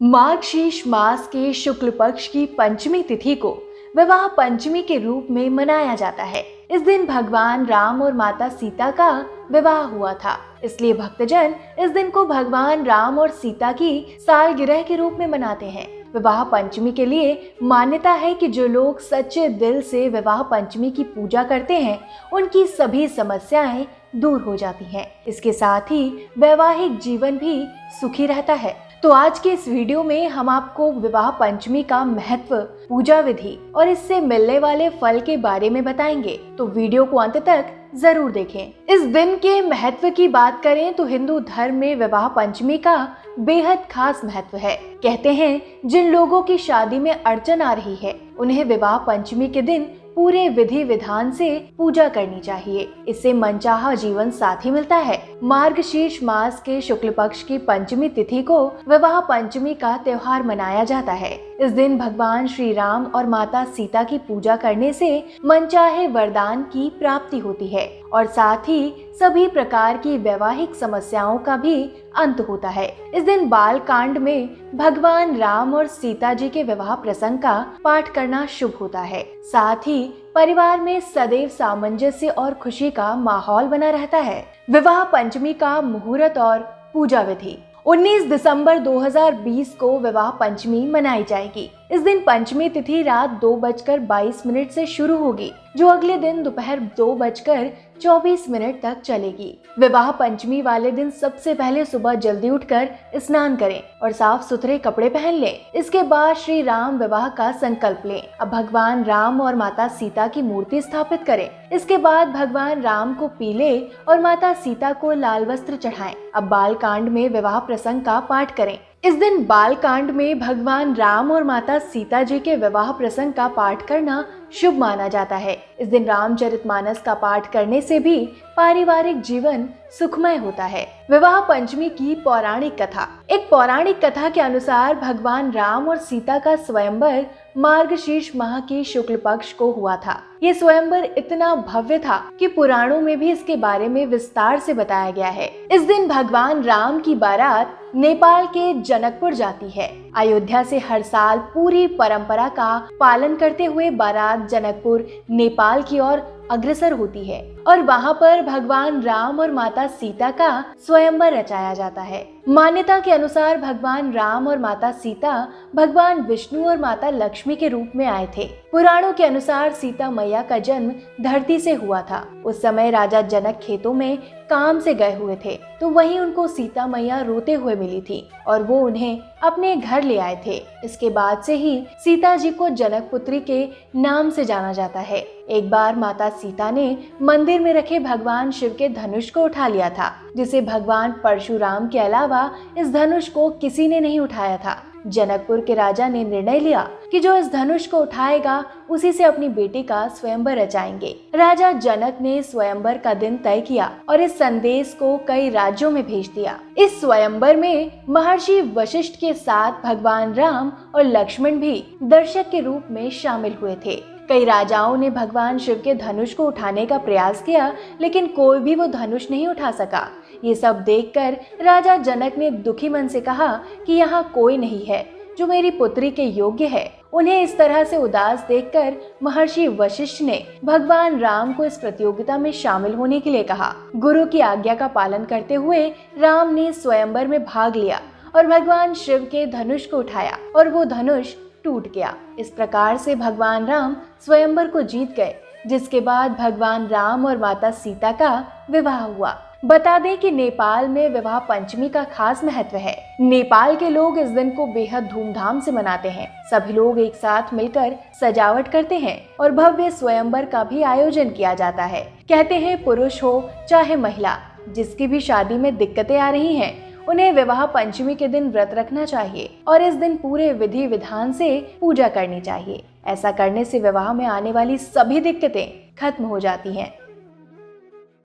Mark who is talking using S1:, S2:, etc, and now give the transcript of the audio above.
S1: मार्गशीर्ष मास के शुक्ल पक्ष की पंचमी तिथि को विवाह पंचमी के रूप में मनाया जाता है। इस दिन भगवान राम और माता सीता का विवाह हुआ था, इसलिए भक्तजन इस दिन को भगवान राम और सीता की सालगिरह के रूप में मनाते हैं। विवाह पंचमी के लिए मान्यता है कि जो लोग सच्चे दिल से विवाह पंचमी की पूजा करते हैं, उनकी सभी समस्याएं दूर हो जाती हैं। इसके साथ ही वैवाहिक जीवन भी सुखी रहता है। तो आज के इस वीडियो में हम आपको विवाह पंचमी का महत्व, पूजा विधि और इससे मिलने वाले फल के बारे में बताएंगे, तो वीडियो को अंत तक जरूर देखें। इस दिन के महत्व की बात करें तो हिंदू धर्म में विवाह पंचमी का बेहद खास महत्व है। कहते हैं जिन लोगों की शादी में अड़चन आ रही है, उन्हें विवाह पंचमी के दिन पूरे विधि विधान से पूजा करनी चाहिए। इससे मनचाहा जीवन साथी मिलता है। मार्गशीर्ष मास के शुक्ल पक्ष की पंचमी तिथि को विवाह पंचमी का त्योहार मनाया जाता है। इस दिन भगवान श्री राम और माता सीता की पूजा करने से मनचाहे वरदान की प्राप्ति होती है और साथ ही सभी प्रकार की वैवाहिक समस्याओं का भी अंत होता है। इस दिन बाल कांड में भगवान राम और सीता जी के विवाह प्रसंग का पाठ करना शुभ होता है। साथ ही परिवार में सदैव सामंजस्य और खुशी का माहौल बना रहता है। विवाह पंचमी का मुहूर्त और पूजा विधि। 19 दिसंबर 2020 को विवाह पंचमी मनाई जाएगी। इस दिन पंचमी तिथि रात 2:22 से शुरू होगी, जो अगले दिन दोपहर 2:24 तक चलेगी। विवाह पंचमी वाले दिन सबसे पहले सुबह जल्दी उठकर स्नान करें और साफ सुथरे कपड़े पहन लें। इसके बाद श्री राम विवाह का संकल्प लें। अब भगवान राम और माता सीता की मूर्ति स्थापित करें। इसके बाद भगवान राम को पीले और माता सीता को लाल वस्त्र चढ़ाएं। अब बाल कांड में विवाह प्रसंग का पाठ करें। इस दिन बाल कांड में भगवान राम और माता सीता जी के विवाह प्रसंग का पाठ करना शुभ माना जाता है। इस दिन रामचरितमानस का पाठ करने से भी पारिवारिक जीवन सुखमय होता है। विवाह पंचमी की पौराणिक कथा। एक पौराणिक कथा के अनुसार भगवान राम और सीता का स्वयंवर मार्गशीर्ष माह की शुक्ल पक्ष को हुआ था। ये स्वयंवर इतना भव्य था कि पुराणों में भी इसके बारे में विस्तार से बताया गया है। इस दिन भगवान राम की बारात नेपाल के जनकपुर जाती है। अयोध्या से हर साल पूरी परंपरा का पालन करते हुए बारात जनकपुर नेपाल की ओर अग्रसर होती है और वहाँ पर भगवान राम और माता सीता का स्वयंवर रचाया जाता है। मान्यता के अनुसार भगवान राम और माता सीता भगवान विष्णु और माता लक्ष्मी के रूप में आए थे। पुराणों के अनुसार सीता मैया का जन्म धरती से हुआ था। उस समय राजा जनक खेतों में काम से गए हुए थे, तो वहीं उनको सीता मैया रोते हुए मिली थी और वो उन्हें अपने घर ले आए थे। इसके बाद से ही सीता जी को जनक पुत्री के नाम से जाना जाता है। एक बार माता सीता ने मंदिर में रखे भगवान शिव के धनुष को उठा लिया था, जिसे भगवान परशुराम के अलावा इस धनुष को किसी ने नहीं उठाया था। जनकपुर के राजा ने निर्णय लिया कि जो इस धनुष को उठाएगा उसी से अपनी बेटी का स्वयंवर रचाएंगे। राजा जनक ने स्वयंवर का दिन तय किया और इस संदेश को कई राज्यों में भेज दिया। इस स्वयंवर में महर्षि वशिष्ठ के साथ भगवान राम और लक्ष्मण भी दर्शक के रूप में शामिल हुए थे। कई राजाओं ने भगवान शिव के धनुष को उठाने का प्रयास किया, लेकिन कोई भी वो धनुष नहीं उठा सका। ये सब देखकर राजा जनक ने दुखी मन से कहा कि यहाँ कोई नहीं है जो मेरी पुत्री के योग्य है। उन्हें इस तरह से उदास देखकर महर्षि वशिष्ठ ने भगवान राम को इस प्रतियोगिता में शामिल होने के लिए कहा। गुरु की आज्ञा का पालन करते हुए राम ने स्वयंवर में भाग लिया और भगवान शिव के धनुष को उठाया और वो धनुष टूट गया। इस प्रकार से भगवान राम स्वयंवर को जीत गए, जिसके बाद भगवान राम और माता सीता का विवाह हुआ। बता दें कि नेपाल में विवाह पंचमी का खास महत्व है। नेपाल के लोग इस दिन को बेहद धूमधाम से मनाते हैं। सभी लोग एक साथ मिलकर सजावट करते हैं और भव्य स्वयंवर का भी आयोजन किया जाता है। कहते हैं पुरुष हो चाहे महिला, जिसकी भी शादी में दिक्कतें आ रही हैं, उन्हें विवाह पंचमी के दिन व्रत रखना चाहिए और इस दिन पूरे विधि विधान से पूजा करनी चाहिए। ऐसा करने से विवाह में आने वाली सभी दिक्कतें खत्म हो जाती हैं।